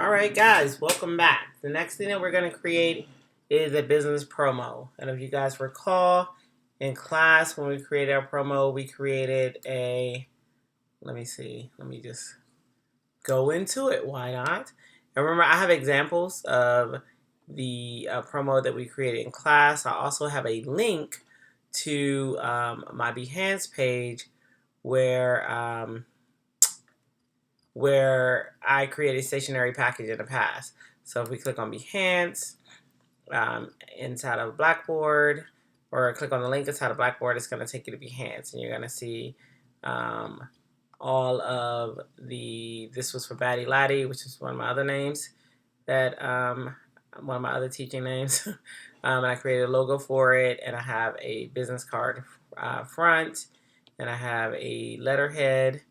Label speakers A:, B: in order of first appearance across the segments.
A: Alright guys, welcome back. The next thing that we're going to create is a business promo. And if you guys recall, in class when we created our promo, we created a, let me just go into it, why not? And remember, I have examples of the promo that we created in class. I also have a link to my Behance page where I created a stationery package in the past. So if we click on Behance inside of Blackboard, or click on the link inside of Blackboard, it's going to take you to Behance, and you're going to see all of this was for Batty Laddie, which is one of my other names, one of my other teaching names. And I created a logo for it, and I have a business card front, and I have a letterhead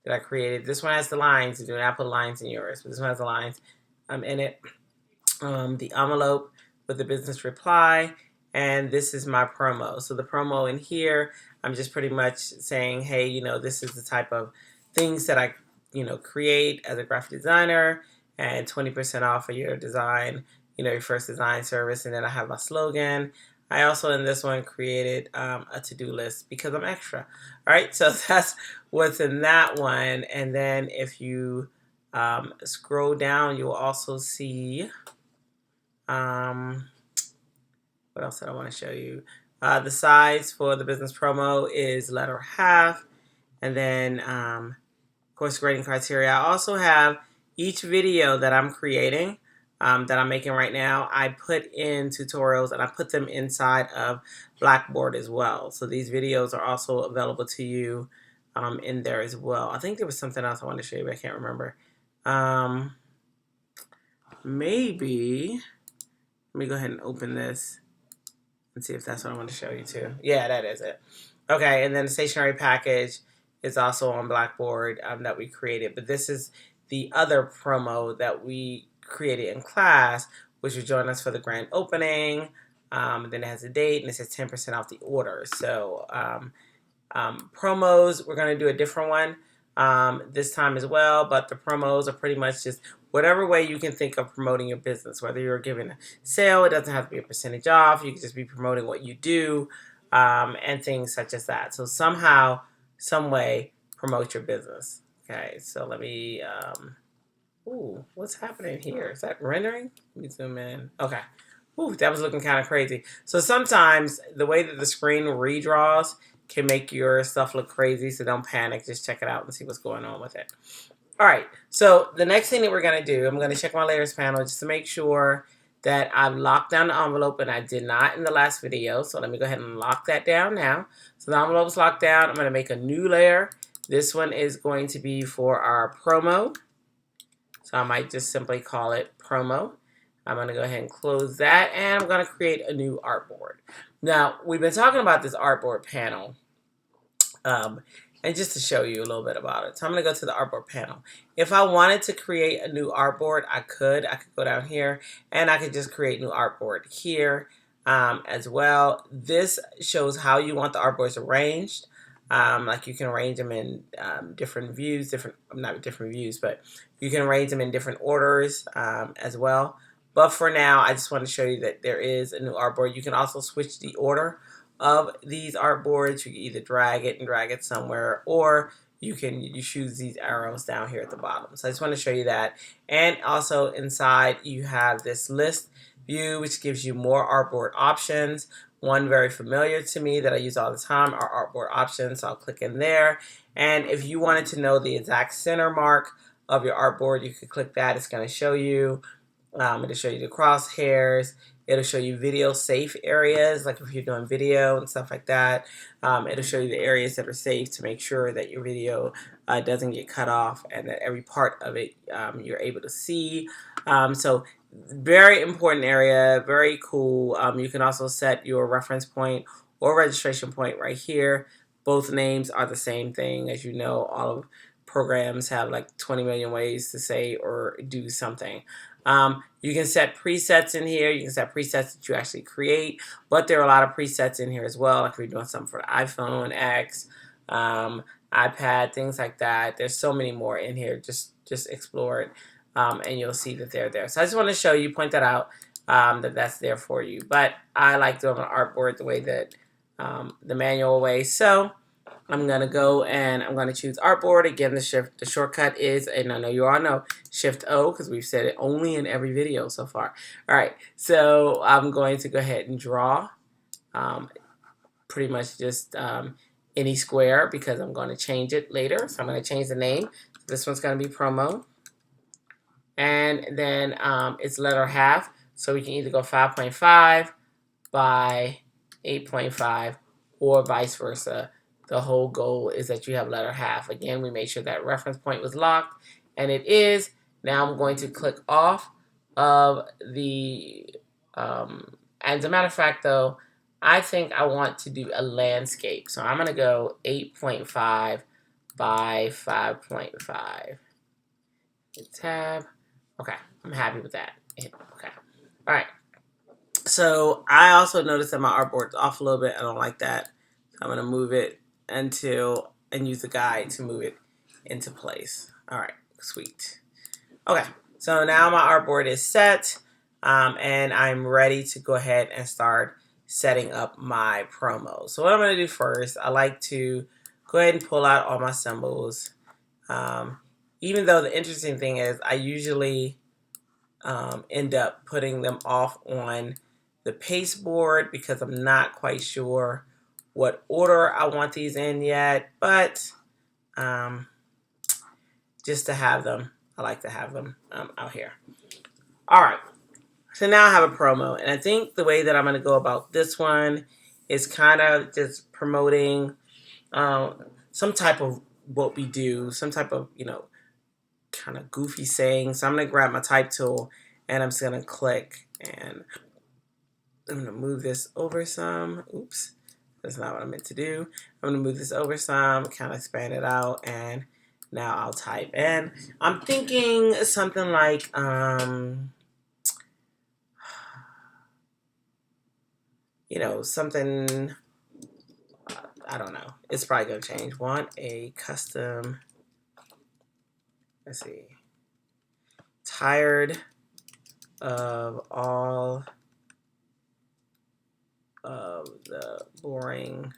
A: that I created. This one has the lines. You do not put lines in yours, but this one has the lines in it. The envelope with the business reply, and this is my promo. So the promo in here, I'm just pretty much saying, hey, this is the type of things that I, create as a graphic designer, and 20% off of your design, your first design service. And then I have my slogan. I also, in this one, created a to-do list because I'm extra. All right, so that's what's in that one. And then if you scroll down, you'll also see, what else did I want to show you? The size for the business promo is letter half. And then, of course, grading criteria. I also have each video that I'm creating, that I'm making right now, I put in tutorials, and I put them inside of Blackboard as well. So these videos are also available to you in there as well. I think there was something else I wanted to show you, but I can't remember. Maybe, let me go ahead and open this and see if that's what I want to show you too. Yeah, that is it. Okay, and then the stationery package is also on Blackboard that we created. But this is the other promo that we created in class, which will join us for the grand opening. Then it has a date, and it says 10% off the order. So promos, we're going to do a different one this time as well. But the promos are pretty much just whatever way you can think of promoting your business. Whether you're giving a sale, it doesn't have to be a percentage off. You can just be promoting what you do and things such as that. So somehow, some way, promote your business. Okay, so let me... ooh, what's happening here? Is that rendering? Let me zoom in. Okay. Ooh, that was looking kind of crazy. So sometimes the way that the screen redraws can make your stuff look crazy, so don't panic. Just check it out and see what's going on with it. All right, so the next thing that we're going to do, I'm going to check my layers panel just to make sure that I've locked down the envelope, and I did not in the last video. So let me go ahead and lock that down now. So the envelope's locked down. I'm going to make a new layer. This one is going to be for our promo. So I might just simply call it promo. I'm going to go ahead and close that, and I'm going to create a new artboard. Now, we've been talking about this artboard panel, and just to show you a little bit about it. So I'm going to go to the artboard panel. If I wanted to create a new artboard, I could go down here, and I could just create new artboard here as well. This shows how you want the artboards arranged. Like you can arrange them in different views, not different views, but you can arrange them in different orders as well. But for now, I just want to show you that there is a new artboard. You can also switch the order of these artboards. You can either drag it somewhere, or you choose these arrows down here at the bottom. So I just want to show you that. And also inside you have this list view, which gives you more artboard options. One very familiar to me that I use all the time are artboard options. So I'll click in there. And if you wanted to know the exact center mark of your artboard, you could click that. It's going to show you. It'll show you the crosshairs. It'll show you video safe areas, like if you're doing video and stuff like that. It'll show you the areas that are safe to make sure that your video doesn't get cut off, and that every part of it you're able to see. So very important area, very cool. You can also set your reference point or registration point right here. Both names are the same thing. As you know, all of programs have like 20 million ways to say or do something. You can set presets in here. You can set presets that you actually create, but there are a lot of presets in here as well. Like if you're doing something for the iPhone X, iPad, things like that. There's so many more in here. Just explore it. and you'll see that they're there. So I just want to show you, point that out, that that's there for you. But I like doing an artboard the way that the manual way. So I'm going to go and I'm going to choose artboard. Again, the shortcut is, and I know you all know, Shift O, because we've said it only in every video so far. All right, so I'm going to go ahead and draw pretty much just any square, because I'm going to change it later. So I'm going to change the name. This one's going to be promo. And then it's letter half. So we can either go 5.5 by 8.5 or vice versa. The whole goal is that you have letter half. Again, we made sure that reference point was locked, and it is. Now I'm going to click off of the, as a matter of fact though, I think I want to do a landscape. So I'm going to go 8.5 by 5.5. Hit tab. Okay, I'm happy with that. Okay, all right. So I also noticed that my artboard's off a little bit. I don't like that. So I'm going to move it and use the guide to move it into place. All right, sweet. Okay, so now my artboard is set, and I'm ready to go ahead and start setting up my promo. So what I'm going to do first, I like to go ahead and pull out all my symbols. Even though the interesting thing is I usually end up putting them off on the paste board because I'm not quite sure what order I want these in yet, but just to have them, I like to have them out here. All right, so now I have a promo, and I think the way that I'm going to go about this one is kind of just promoting some type of what we do, some type of, kind of goofy saying. So I'm going to grab my type tool, and I'm just going to click, and I'm going to move this over some. Oops, that's not what I meant to do. I'm going to move this over some, kind of expand it out, and now I'll type. And I'm thinking something like, something, I don't know. It's probably going to change. Want a custom, let's see, tired of all of the boring,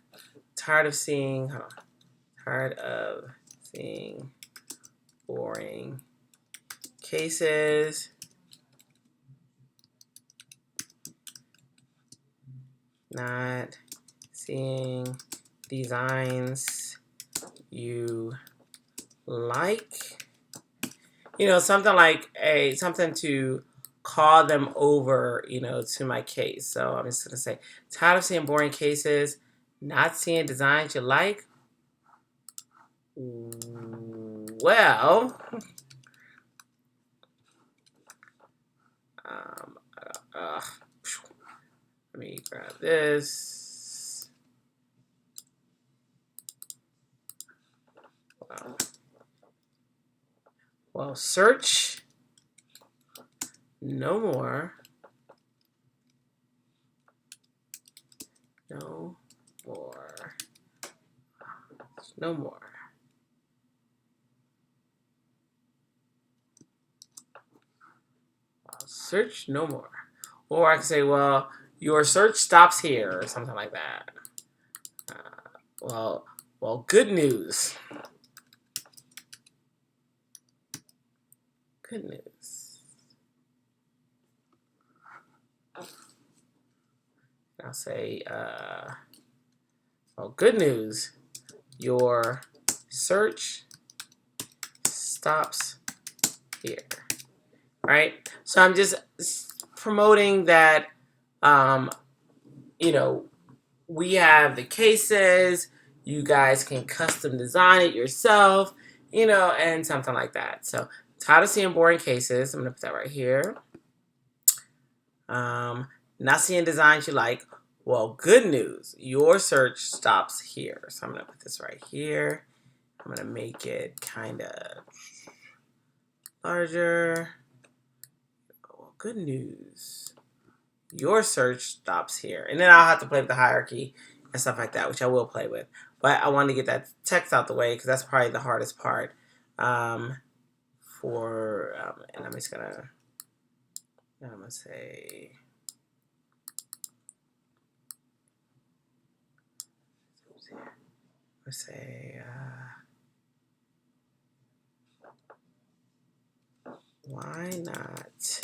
A: tired of seeing boring cases, not seeing designs you like, something like something to call them over, to my case. So I'm just gonna say, tired of seeing boring cases, not seeing designs you like. Well, let me grab this. Wow. Well, search no more. No more. No more. Search no more. Or I can say, well, your search stops here, or something like that. Well, good news. Good news. I'll say, well, good news. Your search stops here. Right? So I'm just promoting that, we have the cases. You guys can custom design it yourself, and something like that. So tired of seeing boring cases. I'm going to put that right here. Not seeing designs you like. Well, good news. Your search stops here. So I'm going to put this right here. I'm going to make it kind of larger. Well, good news. Your search stops here. And then I'll have to play with the hierarchy and stuff like that, which I will play with. But I wanted to get that text out the way because that's probably the hardest part for, and I'm just gonna say, let's say, why not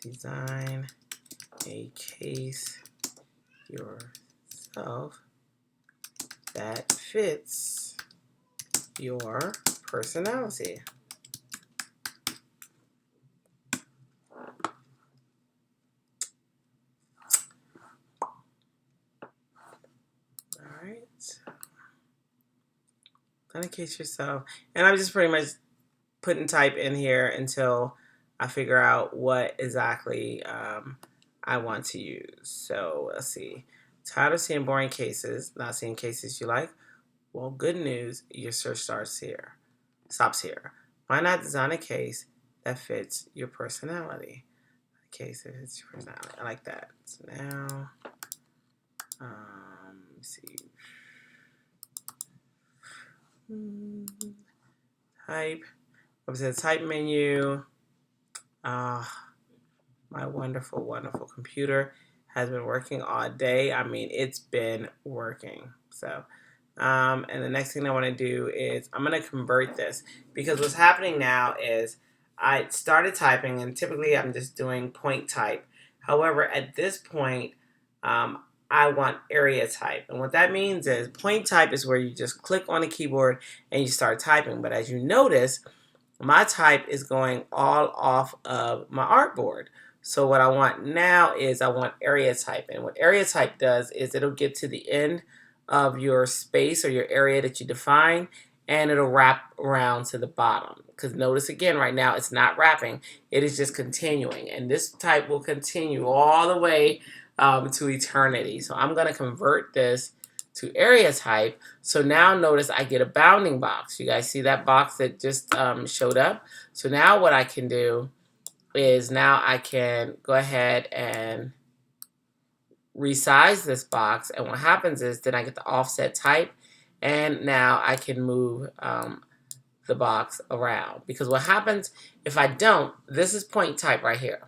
A: design a case yourself that fits your personality? All right. Design a case yourself. And I'm just pretty much putting type in here until I figure out what exactly I want to use. So let's see. Tired of seeing boring cases, not seeing cases you like? Well, good news, your search stops here. Why not design a case that fits your personality? A case that fits your personality. I like that. So now, let's see. Type. Up to the type menu. My wonderful, wonderful computer has been working all day. I mean, it's been working. So, and the next thing I want to do is I'm going to convert this, because what's happening now is I started typing, and typically I'm just doing point type. However, at this point, I want area type. And what that means is point type is where you just click on the keyboard and you start typing. But as you notice, my type is going all off of my artboard. So what I want now is I want area type. And what area type does is it'll get to the end of your space or your area that you define, and it'll wrap around to the bottom. Because notice again, right now it's not wrapping, it is just continuing. And this type will continue all the way to eternity. So I'm going to convert this to area type. So now notice I get a bounding box. You guys see that box that just showed up? So now what I can do is now I can go ahead and resize this box. And what happens is then I get the offset type, and now I can move the box around. Because what happens if I don't, this is point type right here.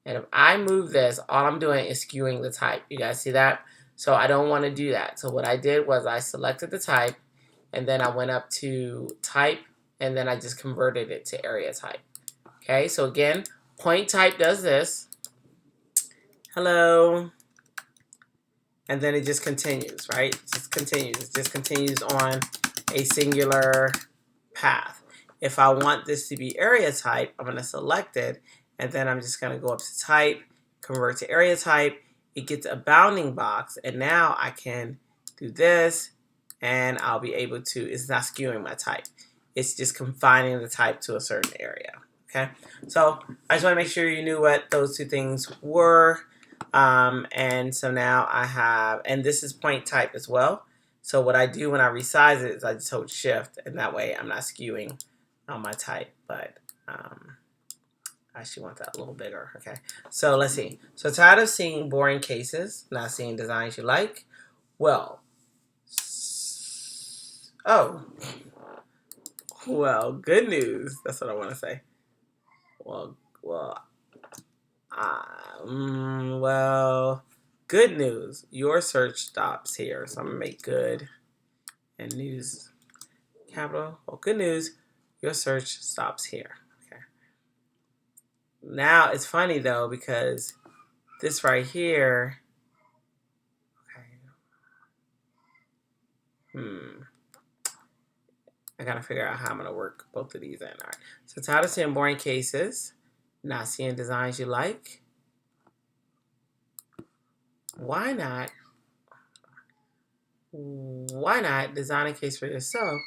A: And if I move this, all I'm doing is skewing the type. You guys see that? So I don't want to do that. So what I did was I selected the type, and then I went up to type, and then I just converted it to area type. Okay, so again, point type does this. Hello. And then it just continues, right? It just continues. It just continues on a singular path. If I want this to be area type, I'm going to select it, and then I'm just going to go up to type, convert to area type. It gets a bounding box, and now I can do this, and I'll be able to, it's not skewing my type. It's just confining the type to a certain area, okay? So I just want to make sure you knew what those two things were. And so now I have, and this is point type as well. So what I do when I resize it is I just hold shift, and that way I'm not skewing on my type, but I actually want that a little bigger. Okay, so let's see. So tired of seeing boring cases, not seeing designs you like? Well, good news. That's what I want to say. Good news. Your search stops here. So I'm gonna make good and news capital. Well, good news. Your search stops here. Now it's funny though, because this right here, I gotta figure out how I'm gonna work both of these in. All right. So tired of seeing boring cases, not seeing designs you like? Why not design a case for yourself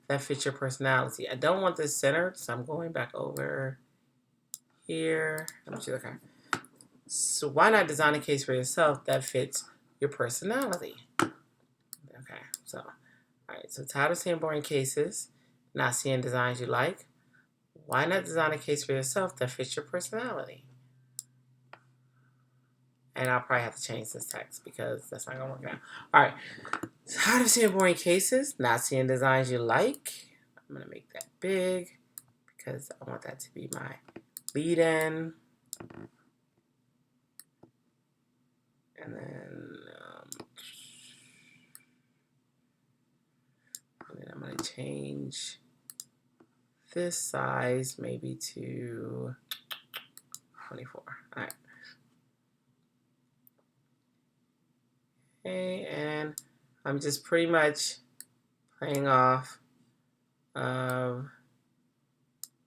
A: that fits your personality? I don't want this centered, so I'm going back over here. Okay. So why not design a case for yourself that fits your personality? Okay, so, all right, so tired of seeing boring cases, not seeing designs you like? Why not design a case for yourself that fits your personality? And I'll probably have to change this text because that's not going to work now. All right, tired of seeing boring cases, not seeing designs you like? I'm going to make that big because I want that to be my lead in. And then I'm going to change this size maybe to 24. All right. Okay, and I'm just pretty much playing off of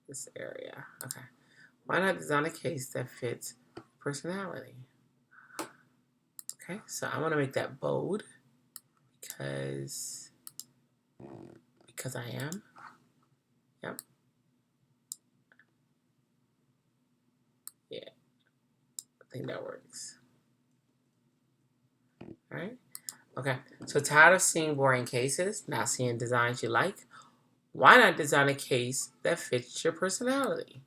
A: this area. Okay. Why not design a case that fits personality? Okay, so I'm gonna make that bold because I am. Yep. Yeah, I think that works. All right. Okay, so tired of seeing boring cases, not seeing designs you like? Why not design a case that fits your personality?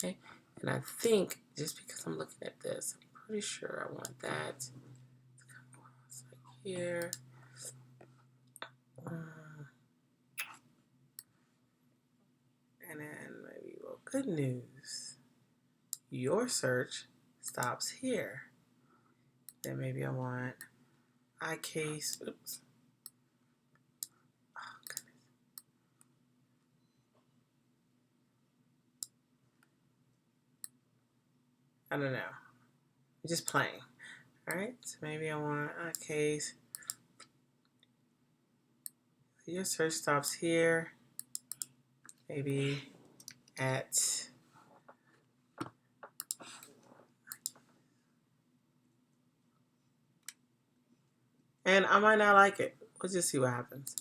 A: Okay, and I think just because I'm looking at this, I'm pretty sure I want that to come across like here. And then maybe, well, good news. Your search stops here. Then maybe I want eye case. Oops. Oh, goodness. I don't know. I'm just playing. All right. So maybe I want eye case. Your search stops here. Maybe at and I might not like it. We'll just see what happens.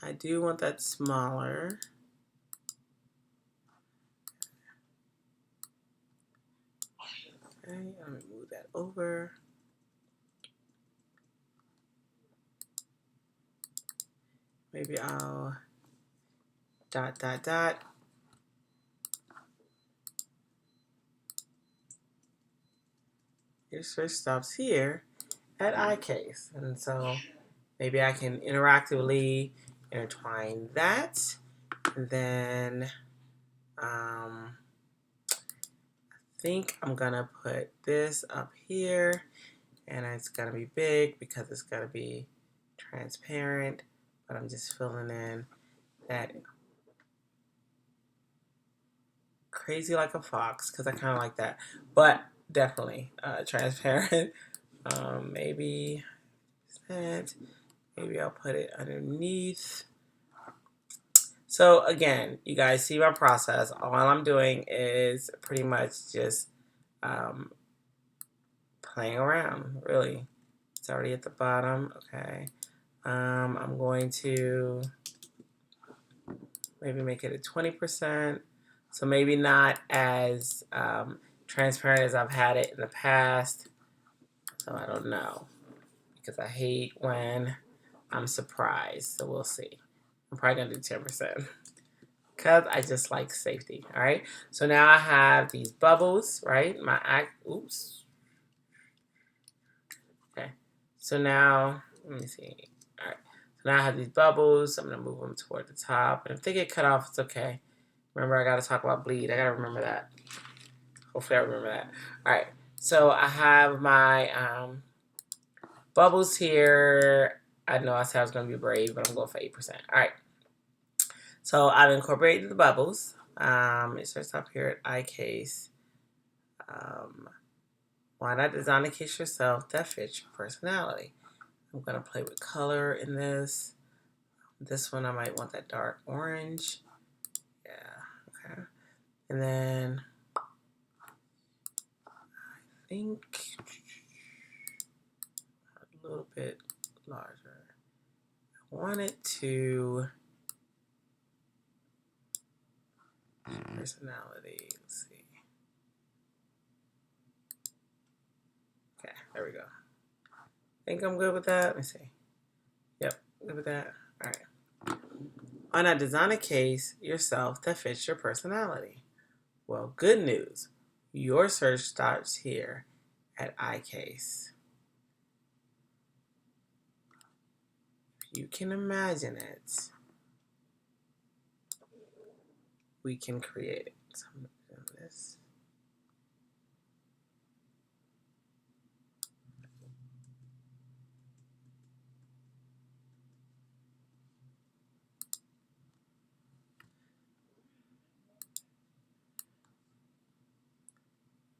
A: I do want that smaller. Okay, let me move that over. Maybe I'll dot, dot, dot. Your search stops here at eye case. And so maybe I can interactively intertwine that. And then I think I'm gonna put this up here, and it's gonna be big because it's gonna be transparent, but I'm just filling in that crazy like a fox because I kind of like that, but definitely transparent. Maybe that. Maybe I'll put it underneath. So again, you guys see my process. All I'm doing is pretty much just playing around, really. It's already at the bottom, okay. I'm going to maybe make it a 20%. So maybe not as transparent as I've had it in the past. So I don't know, because I hate when I'm surprised. So we'll see. I'm probably gonna do 10% because I just like safety. All right. So now I have these bubbles, right? Oops. Okay. So now let me see. All right. So now I have these bubbles. I'm gonna move them toward the top, and if they get cut off, it's okay. Remember, I gotta talk about bleed. I gotta remember that. Hopefully, I remember that. All right. So I have my bubbles here. I know I said I was gonna be brave, but I'm going for 8%. All right. So I've incorporated the bubbles. It starts up here at eye case. Why not design a case yourself that fits your personality? I'm gonna play with color in this. This one I might want that dark orange. Yeah, okay. And then I think a little bit larger. I want it to personality. Let's see. Okay, there we go. Think I'm good with that? Let me see. Yep, good with that. All right. Why not design a case yourself that fits your personality? Well, good news. Your search starts here at eye case. If you can imagine it, we can create it. So I'm going to do this.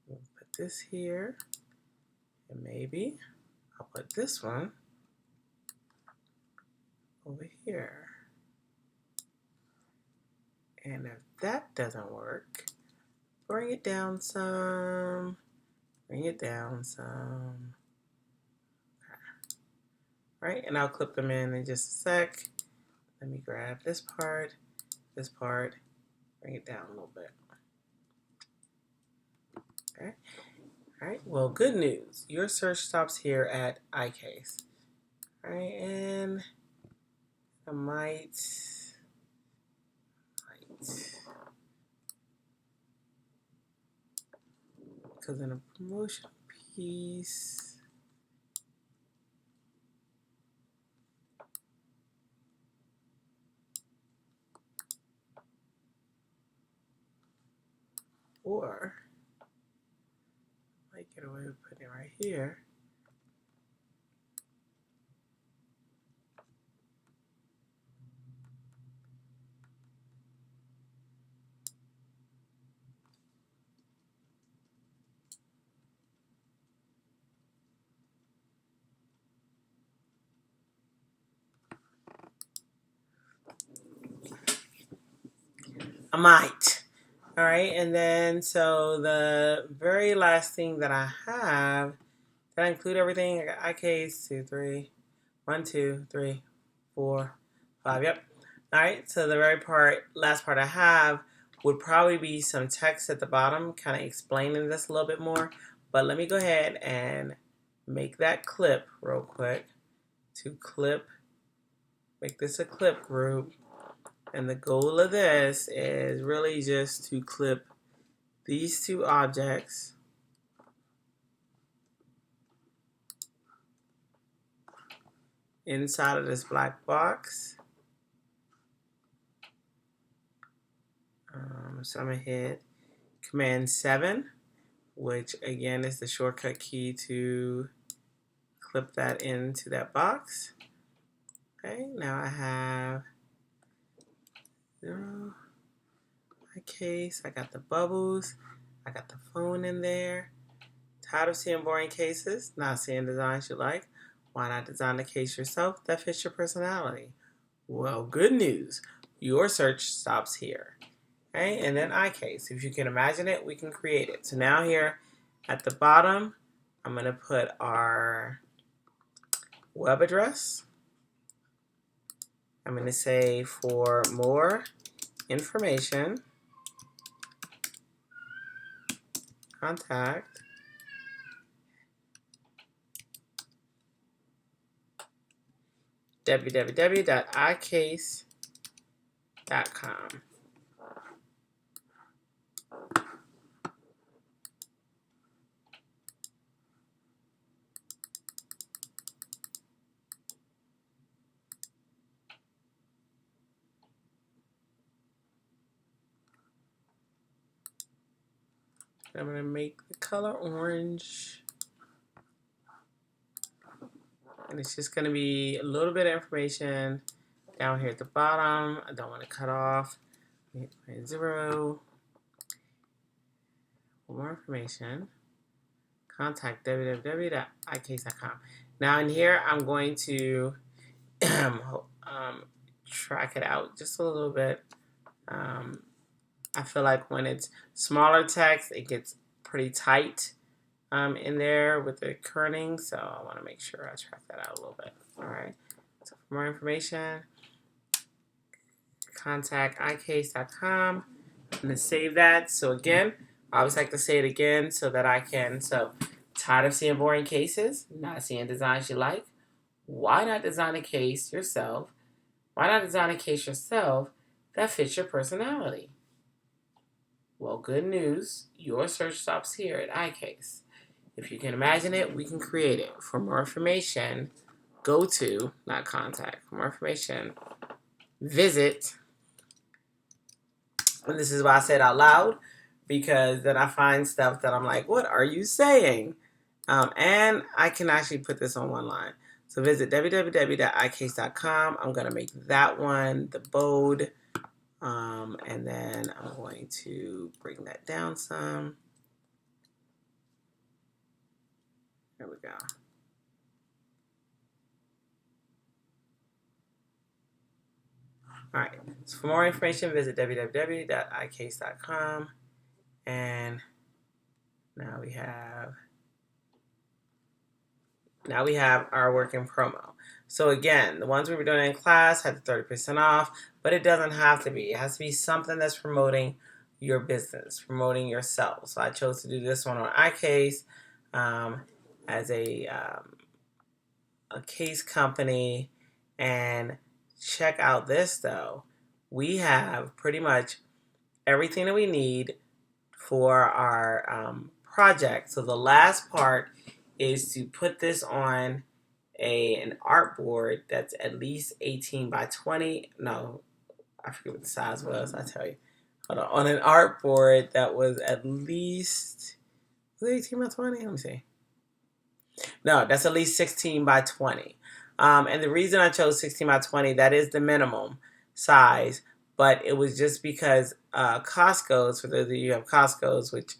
A: We'll put this here, and maybe I'll put this one over here. And if that doesn't work, bring it down some, bring it down some. Right, and I'll clip them in just a sec. Let me grab this part, bring it down a little bit. Okay. All right, well, good news. Your search stops here at iCase. All right, and I might, because in a promotion piece, or I might get away with putting it right here. I might. All right, and then so the very last thing that I have, did I include everything? I got iCase, 2, 3, 1, 2, 3, 4, 5. Yep. All right, so the very last part I have would probably be some text at the bottom, kind of explaining this a little bit more. But let me go ahead and make that clip real quick. To clip, make this a clip group. And the goal of this is really just to clip these two objects inside of this black box. So I'm going to hit Command 7, which again is the shortcut key to clip that into that box. Okay, now I have 0, my case, I got the bubbles, I got the phone in there. Tired of seeing boring cases, not seeing designs you like? Why not design a case yourself that fits your personality? Well, good news, your search stops here. Okay, and then iCase. If you can imagine it, we can create it. So now here at the bottom, I'm going to put our web address. I'm going to say for more information, contact www.icase.com. I'm going to make the color orange. And it's just going to be a little bit of information down here at the bottom. I don't want to cut off. 0. For more information, contact www.icase.com. Now in here, I'm going to track it out just a little bit. I feel like when it's smaller text, it gets pretty tight in there with the kerning, so I want to make sure I track that out a little bit. All right, so for more information, contact icase.com. I'm going to save that. So again, I always like to say it again so that I can, tired of seeing boring cases, not seeing designs you like? Why not design a case yourself? Why not design a case yourself that fits your personality? Well, good news, your search stops here at iCase. If you can imagine it, we can create it. For more information, go to, not contact, for more information, visit And this is why I said out loud, because then I find stuff that I'm like, what are you saying? And I can actually put this on one line. So visit www.icase.com. I'm going to make that one the bold. And then I'm going to bring that down some. There we go. All right. So for more information, visit www.icase.com. And now we have our working promo. So again, the ones we were doing in class had the 30% off, but it doesn't have to be. It has to be something that's promoting your business, promoting yourself. So I chose to do this one on iCase as a case company. And check out this though. We have pretty much everything that we need for our project. So the last part is to put this on an art board that's at least 18 by 20. No, I forget what the size was. I tell you. Hold on an art board that was at least, was it 18 by 20? Let me see. No, that's at least 16 by 20. And the reason I chose 16 by 20, that is the minimum size, but it was just because Costco's, for those of you who have Costco's, which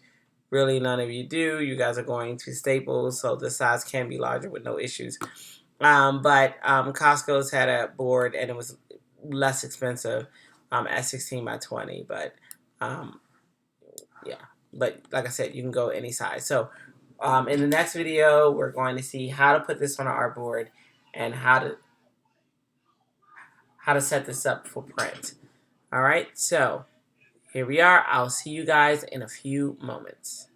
A: really none of you do, you guys are going to Staples, so the size can be larger with no issues. But Costco's had a board and it was less expensive at 16 by 20, but yeah. But like I said, you can go any size. So in the next video, we're going to see how to put this on our board and how to set this up for print. All right, so here we are. I'll see you guys in a few moments.